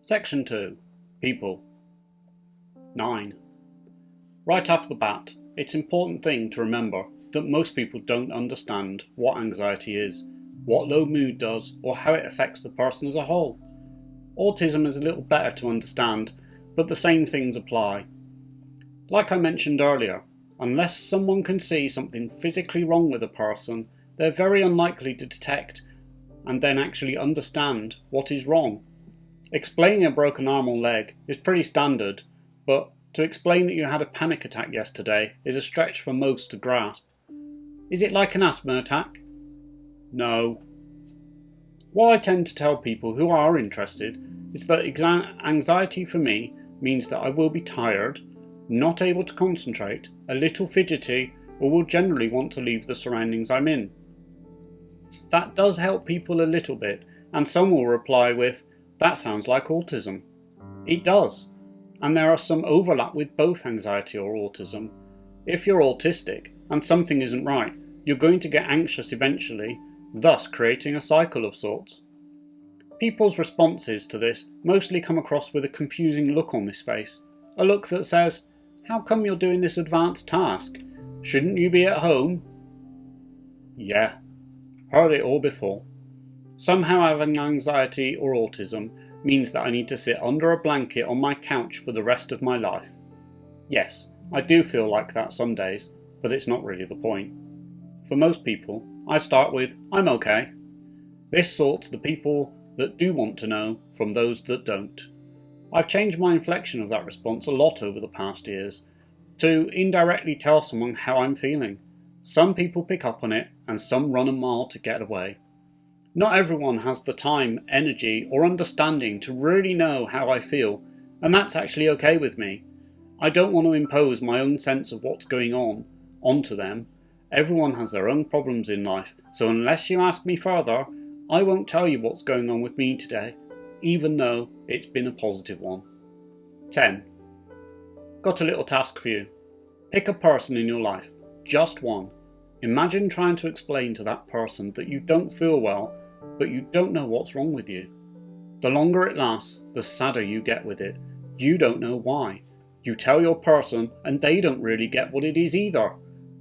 Section 2. People. 9. Right off the bat, it's an important thing to remember that most people don't understand what anxiety is, what low mood does, or how it affects the person as a whole. Autism is a little better to understand, but the same things apply. Like I mentioned earlier, unless someone can see something physically wrong with a person, they're very unlikely to detect and then actually understand what is wrong. Explaining a broken arm or leg is pretty standard, but to explain that you had a panic attack yesterday is a stretch for most to grasp. Is it like an asthma attack? No. What I tend to tell people who are interested is that anxiety for me means that I will be tired, not able to concentrate, a little fidgety, or will generally want to leave the surroundings I'm in. That does help people a little bit, and some will reply with, "That sounds like autism." It does, and there are some overlap with both anxiety or autism. If you're autistic and something isn't right, you're going to get anxious eventually, thus creating a cycle of sorts. People's responses to this mostly come across with a confusing look on this face, a look that says, "How come you're doing this advanced task? Shouldn't you be at home?" Yeah, heard it all before. Somehow having anxiety or autism means that I need to sit under a blanket on my couch for the rest of my life. Yes, I do feel like that some days, but it's not really the point. For most people, I start with, "I'm okay." This sorts the people that do want to know from those that don't. I've changed my inflection of that response a lot over the past years, to indirectly tell someone how I'm feeling. Some people pick up on it, and some run a mile to get away. Not everyone has the time, energy, or understanding to really know how I feel, and that's actually okay with me. I don't want to impose my own sense of what's going on onto them. Everyone has their own problems in life, so unless you ask me further, I won't tell you what's going on with me today, even though it's been a positive one. 10. Got a little task for you. Pick a person in your life, just one. Imagine trying to explain to that person that you don't feel well, but you don't know what's wrong with you. The longer it lasts, the sadder you get with it. You don't know why. You tell your person and they don't really get what it is either.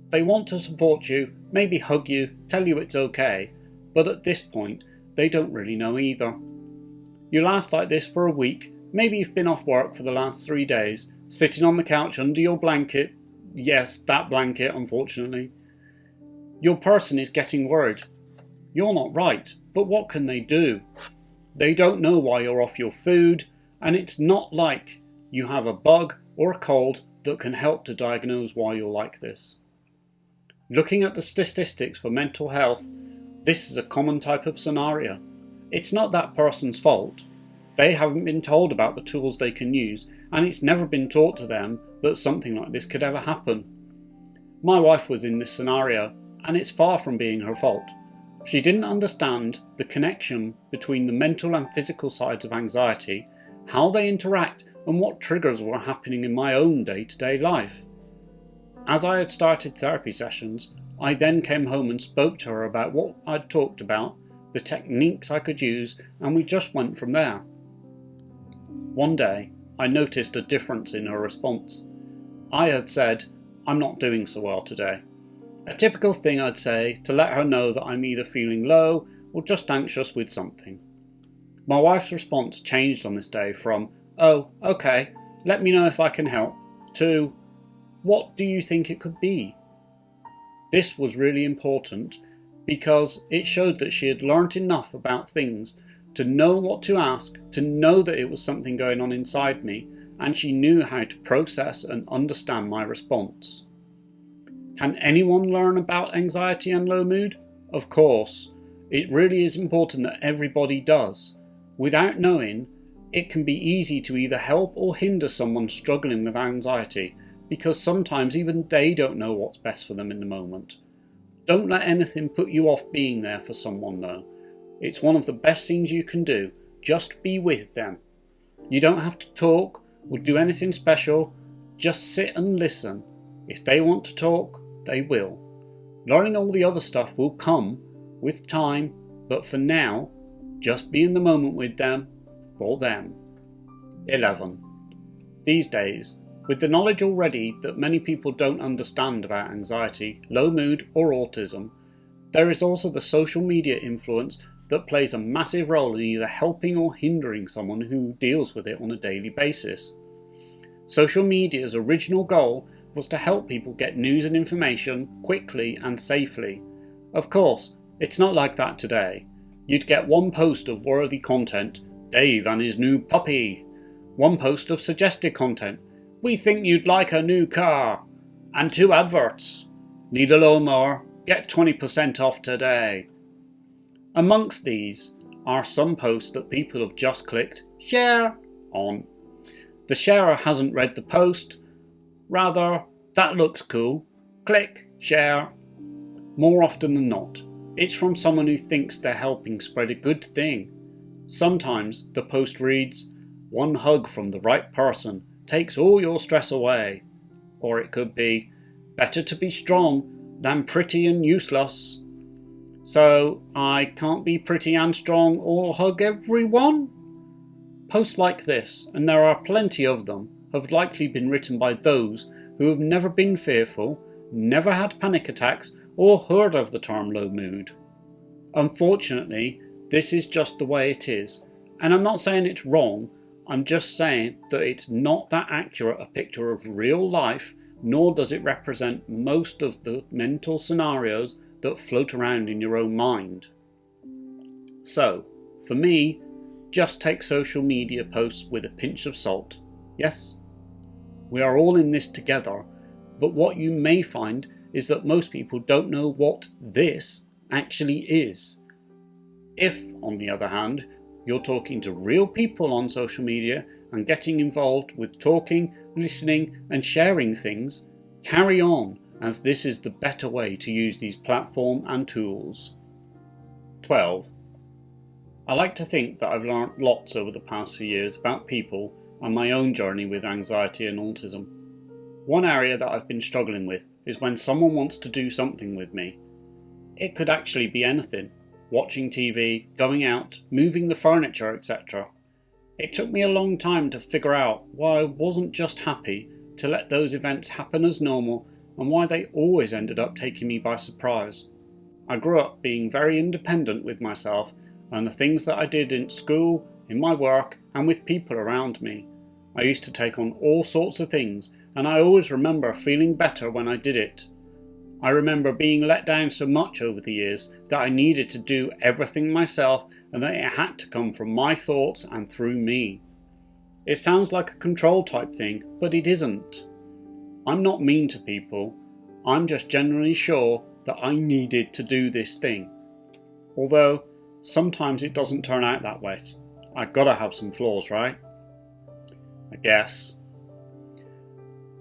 They want to support you, maybe hug you, tell you it's okay, but at this point, they don't really know either. You last like this for a week, maybe you've been off work for the last 3 days, sitting on the couch under your blanket. Yes, that blanket, unfortunately. Your person is getting worried. You're not right, but what can they do? They don't know why you're off your food, and it's not like you have a bug or a cold that can help to diagnose why you're like this. Looking at the statistics for mental health, this is a common type of scenario. It's not that person's fault. They haven't been told about the tools they can use, and it's never been taught to them that something like this could ever happen. My wife was in this scenario, and it's far from being her fault. She didn't understand the connection between the mental and physical sides of anxiety, how they interact, and what triggers were happening in my own day-to-day life. As I had started therapy sessions, I then came home and spoke to her about what I'd talked about, the techniques I could use, and we just went from there. One day, I noticed a difference in her response. I had said, "I'm not doing so well today." A typical thing I'd say to let her know that I'm either feeling low or just anxious with something. My wife's response changed on this day from, "Oh, okay, let me know if I can help," to, "What do you think it could be?" This was really important because it showed that she had learnt enough about things to know what to ask, to know that it was something going on inside me, and she knew how to process and understand my response. Can anyone learn about anxiety and low mood? Of course. It really is important that everybody does. Without knowing, it can be easy to either help or hinder someone struggling with anxiety, because sometimes even they don't know what's best for them in the moment. Don't let anything put you off being there for someone though. It's one of the best things you can do. Just be with them. You don't have to talk or do anything special. Just sit and listen. If they want to talk, they will. Learning all the other stuff will come with time, but for now, just be in the moment with them, for them. 11. These days, with the knowledge already that many people don't understand about anxiety, low mood or autism, there is also the social media influence that plays a massive role in either helping or hindering someone who deals with it on a daily basis. Social media's original goal was to help people get news and information quickly and safely. Of course, it's not like that today. You'd get one post of worthy content, Dave and his new puppy. One post of suggested content, we think you'd like a new car. And 2 adverts, need a lawnmower, get 20% off today. Amongst these are some posts that people have just clicked share on. The sharer hasn't read the post, rather, that looks cool, click share. More often than not, it's from someone who thinks they're helping spread a good thing. Sometimes the post reads, one hug from the right person takes all your stress away. Or it could be, better to be strong than pretty and useless. So I can't be pretty and strong or hug everyone? Posts like this, and there are plenty of them, have likely been written by those who have never been fearful, never had panic attacks, or heard of the term low mood. Unfortunately, this is just the way it is, and I'm not saying it's wrong, I'm just saying that it's not that accurate a picture of real life, nor does it represent most of the mental scenarios that float around in your own mind. So, for me, just take social media posts with a pinch of salt. Yes, we are all in this together, but what you may find is that most people don't know what this actually is. If, on the other hand, you're talking to real people on social media and getting involved with talking, listening and sharing things, carry on, as this is the better way to use these platforms and tools. 12. I like to think that I've learnt lots over the past few years about people and my own journey with anxiety and autism. One area that I've been struggling with is when someone wants to do something with me. It could actually be anything. Watching TV, going out, moving the furniture, etc. It took me a long time to figure out why I wasn't just happy to let those events happen as normal and why they always ended up taking me by surprise. I grew up being very independent with myself and the things that I did in school, in my work and with people around me. I used to take on all sorts of things and I always remember feeling better when I did it. I remember being let down so much over the years that I needed to do everything myself and that it had to come from my thoughts and through me. It sounds like a control type thing, but it isn't. I'm not mean to people, I'm just generally sure that I needed to do this thing. Although, sometimes it doesn't turn out that way. I've got to have some flaws, right? I guess.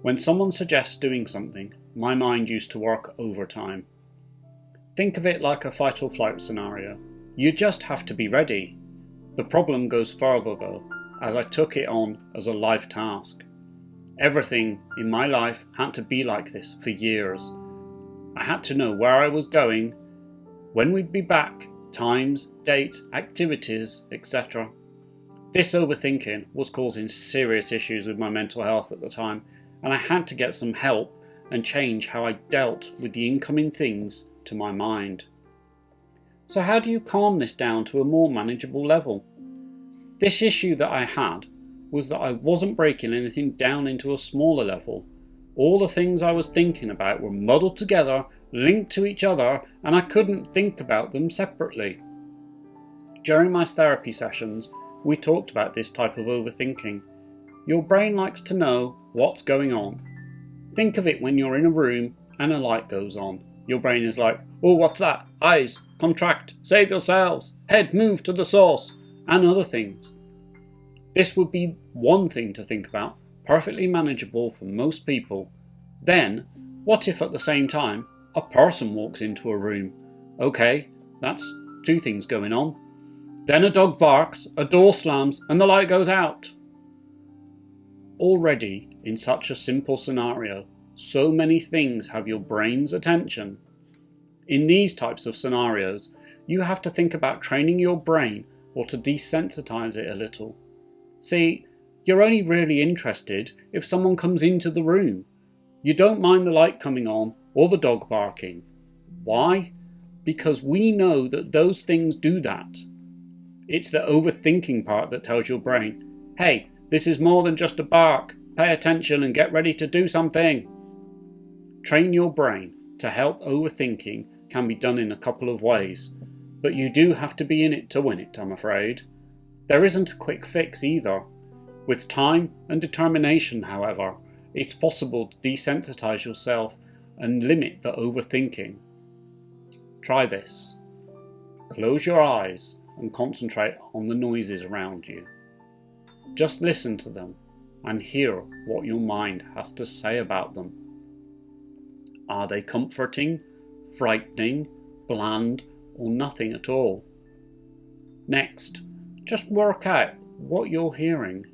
When someone suggests doing something, my mind used to work overtime. Think of it like a fight or flight scenario. You just have to be ready. The problem goes further though, as I took it on as a life task. Everything in my life had to be like this for years. I had to know where I was going, when we'd be back, times, dates, activities, etc. This overthinking was causing serious issues with my mental health at the time, and I had to get some help and change how I dealt with the incoming things to my mind. So how do you calm this down to a more manageable level? This issue that I had was that I wasn't breaking anything down into a smaller level. All the things I was thinking about were muddled together, linked to each other, and I couldn't think about them separately. During my therapy sessions, we talked about this type of overthinking. Your brain likes to know what's going on. Think of it when you're in a room and a light goes on. Your brain is like, oh, what's that? Eyes, contract, save yourselves, head, move to the source, and other things. This would be one thing to think about, perfectly manageable for most people. Then, what if at the same time, a person walks into a room? Okay, that's 2 things going on. Then a dog barks, a door slams, and the light goes out. Already, in such a simple scenario, so many things have your brain's attention. In these types of scenarios, you have to think about training your brain or to desensitize it a little. See, You're only really interested if someone comes into the room. You don't mind the light coming on or the dog barking. Why? Because we know that those things do that. It's the overthinking part that tells your brain, hey, this is more than just a bark. Pay attention and get ready to do something. Train your brain to help overthinking can be done in a couple of ways, but you do have to be in it to win it, I'm afraid. There isn't a quick fix either. With time and determination, however, it's possible to desensitize yourself and limit the overthinking. Try this. Close your eyes and concentrate on the noises around you. Just listen to them and hear what your mind has to say about them. Are they comforting, frightening, bland, or nothing at all? Next, just work out what you're hearing.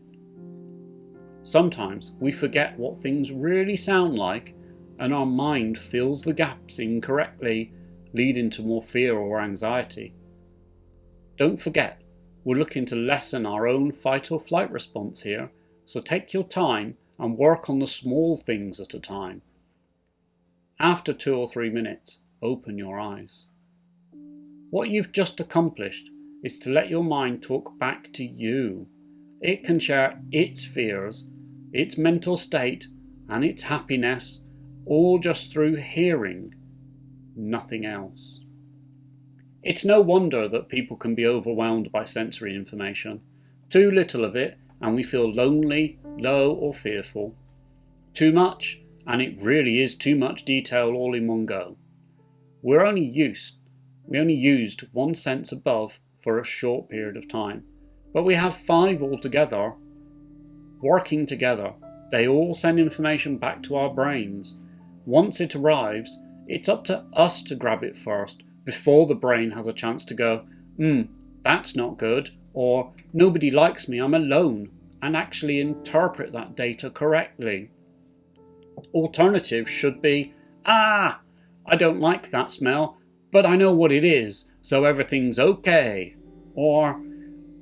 Sometimes we forget what things really sound like, and our mind fills the gaps incorrectly, leading to more fear or anxiety. Don't forget, we're looking to lessen our own fight or flight response here, so take your time and work on the small things at a time. After 2 or 3 minutes, open your eyes. What you've just accomplished is to let your mind talk back to you. It can share its fears, its mental state, and its happiness, all just through hearing, nothing else. It's no wonder that people can be overwhelmed by sensory information. Too little of it, and we feel lonely, low, or fearful. Too much, and it really is too much detail all in one go. We only used one sense above for a short period of time, but we have 5 altogether. Working together, they all send information back to our brains. Once it arrives, it's up to us to grab it first, before the brain has a chance to go, that's not good, or nobody likes me, I'm alone, and actually interpret that data correctly. Alternative should be, I don't like that smell, but I know what it is, so everything's okay. Or,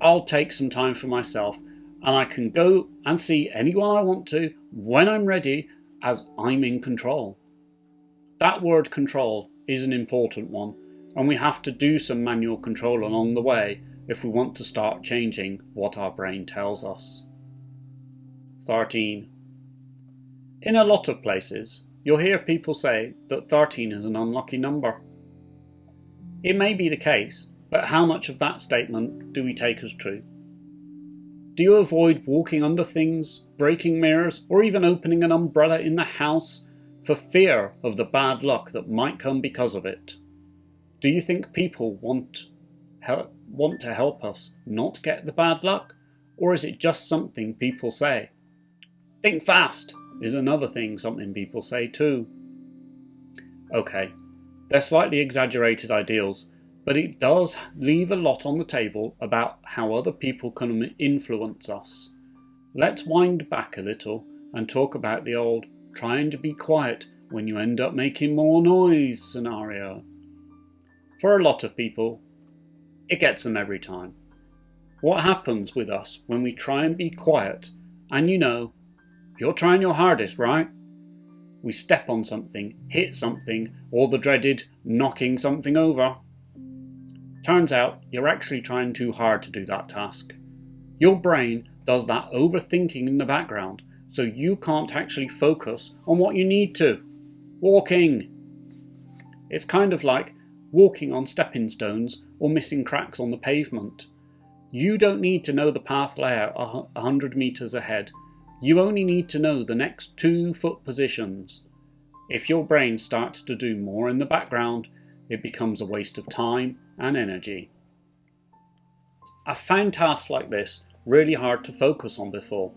I'll take some time for myself, and I can go and see anyone I want to, when I'm ready, as I'm in control. That word control is an important one, and we have to do some manual control along the way if we want to start changing what our brain tells us. 13. In a lot of places, you'll hear people say that 13 is an unlucky number. It may be the case, but how much of that statement do we take as true? Do you avoid walking under things, breaking mirrors, or even opening an umbrella in the house for fear of the bad luck that might come because of it? Do you think people want to help us not get the bad luck, or is it just something people say? Think fast is another thing something people say too. Okay, they're slightly exaggerated ideals, but it does leave a lot on the table about how other people can influence us. Let's wind back a little and talk about the old trying to be quiet when you end up making more noise scenario. For a lot of people, it gets them every time. What happens with us when we try and be quiet, and you're trying your hardest, right? We step on something, hit something, or the dreaded knocking something over. Turns out you're actually trying too hard to do that task. Your brain does that overthinking in the background, so you can't actually focus on what you need to. Walking. It's kind of like walking on stepping stones or missing cracks on the pavement. You don't need to know the path layout 100 meters ahead. You only need to know the next 2 foot positions. If your brain starts to do more in the background, it becomes a waste of time and energy. I've found tasks like this really hard to focus on before.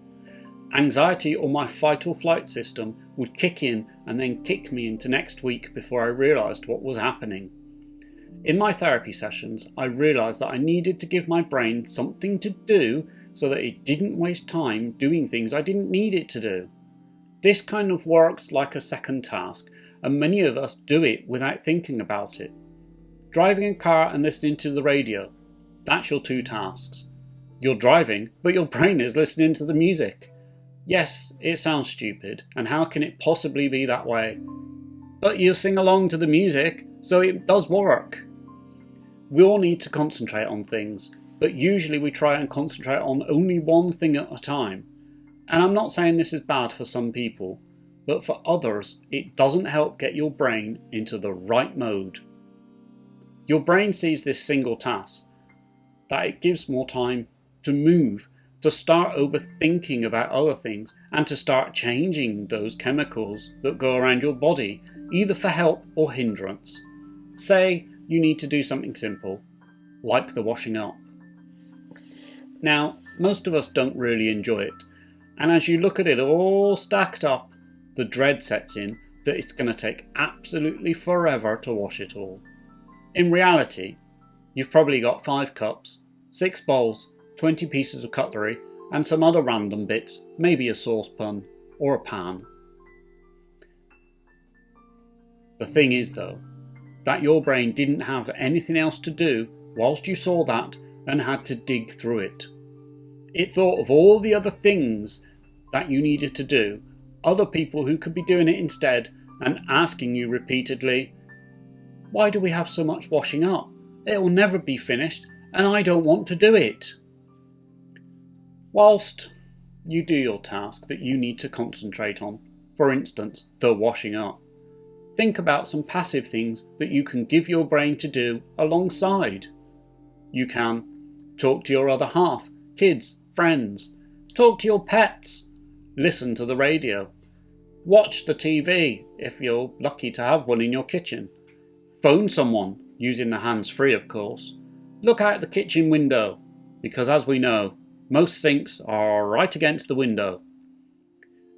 Anxiety or my fight or flight system would kick in and then kick me into next week before I realised what was happening. In my therapy sessions, I realised that I needed to give my brain something to do so that it didn't waste time doing things I didn't need it to do. This kind of works like a second task, and many of us do it without thinking about it. Driving a car and listening to the radio, that's your 2 tasks. You're driving, but your brain is listening to the music. Yes, it sounds stupid, and how can it possibly be that way? But you sing along to the music, so it does work. We all need to concentrate on things, but usually we try and concentrate on only one thing at a time. And I'm not saying this is bad for some people, but for others, it doesn't help get your brain into the right mode. Your brain sees this single task, that it gives more time to move, to start overthinking about other things, and to start changing those chemicals that go around your body, either for help or hindrance. Say you need to do something simple, like the washing up. Now, most of us don't really enjoy it, and as you look at it all stacked up, the dread sets in that it's going to take absolutely forever to wash it all. In reality, you've probably got 5 cups, 6 bowls, 20 pieces of cutlery, and some other random bits, maybe a saucepan or a pan. The thing is though, that your brain didn't have anything else to do whilst you saw that and had to dig through it. It thought of all the other things that you needed to do, other people who could be doing it instead, and asking you repeatedly, "Why do we have so much washing up? It will never be finished, and I don't want to do it." Whilst you do your task that you need to concentrate on, for instance, the washing up, think about some passive things that you can give your brain to do alongside. You can talk to your other half, kids, friends, talk to your pets, listen to the radio, watch the TV if you're lucky to have one in your kitchen, phone someone using the hands-free of course, look out the kitchen window, because as we know, most sinks are right against the window.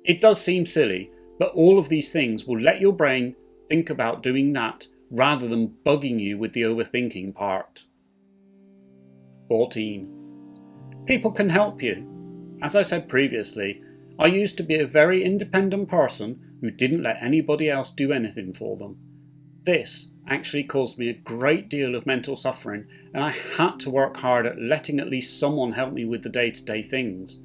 It does seem silly, but all of these things will let your brain think about doing that rather than bugging you with the overthinking part. 14. People can help you. As I said previously, I used to be a very independent person who didn't let anybody else do anything for them. This actually caused me a great deal of mental suffering, and I had to work hard at letting at least someone help me with the day-to-day things.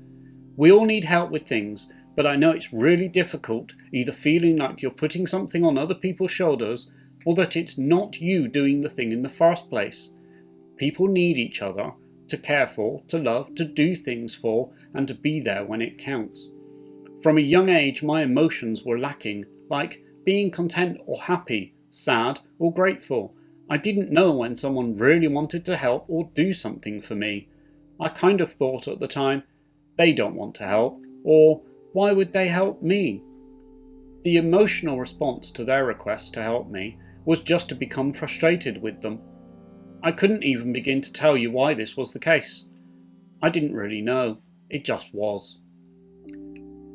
We all need help with things, but I know it's really difficult either feeling like you're putting something on other people's shoulders or that it's not you doing the thing in the first place. People need each other to care for, to love, to do things for, and to be there when it counts. From a young age, my emotions were lacking, like being content or happy, sad or grateful. I didn't know when someone really wanted to help or do something for me. I kind of thought at the time, they don't want to help, or why would they help me? The emotional response to their request to help me was just to become frustrated with them. I couldn't even begin to tell you why this was the case. I didn't really know, it just was.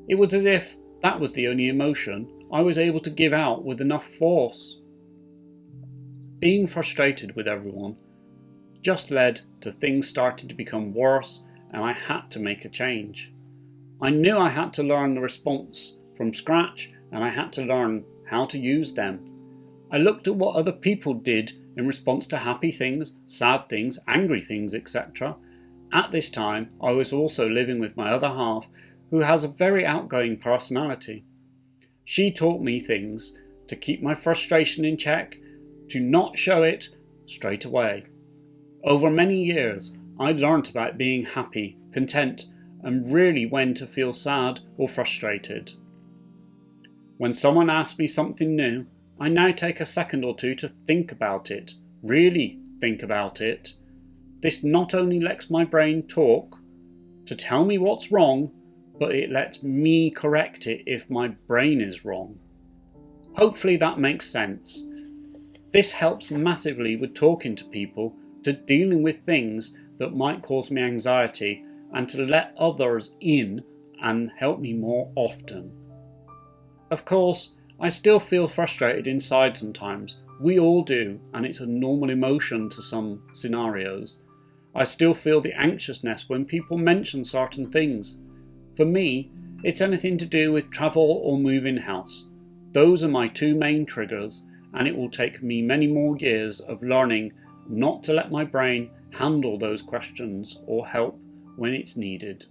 It was as if that was the only emotion I was able to give out with enough force. Being frustrated with everyone just led to things starting to become worse, and I had to make a change. I knew I had to learn the response from scratch, and I had to learn how to use them. I looked at what other people did in response to happy things, sad things, angry things, etc. At this time, I was also living with my other half, who has a very outgoing personality. She taught me things to keep my frustration in check, to not show it straight away. Over many years, I learnt about being happy, content, and really when to feel sad or frustrated. When someone asks me something new, I now take a second or two to think about it, really think about it. This not only lets my brain talk to tell me what's wrong, but it lets me correct it if my brain is wrong. Hopefully that makes sense. This helps massively with talking to people, to dealing with things that might cause me anxiety, and to let others in and help me more often. Of course, I still feel frustrated inside sometimes. We all do, and it's a normal emotion to some scenarios. I still feel the anxiousness when people mention certain things. For me, it's anything to do with travel or moving house. Those are my 2 main triggers, and it will take me many more years of learning not to let my brain handle those questions or help when it's needed.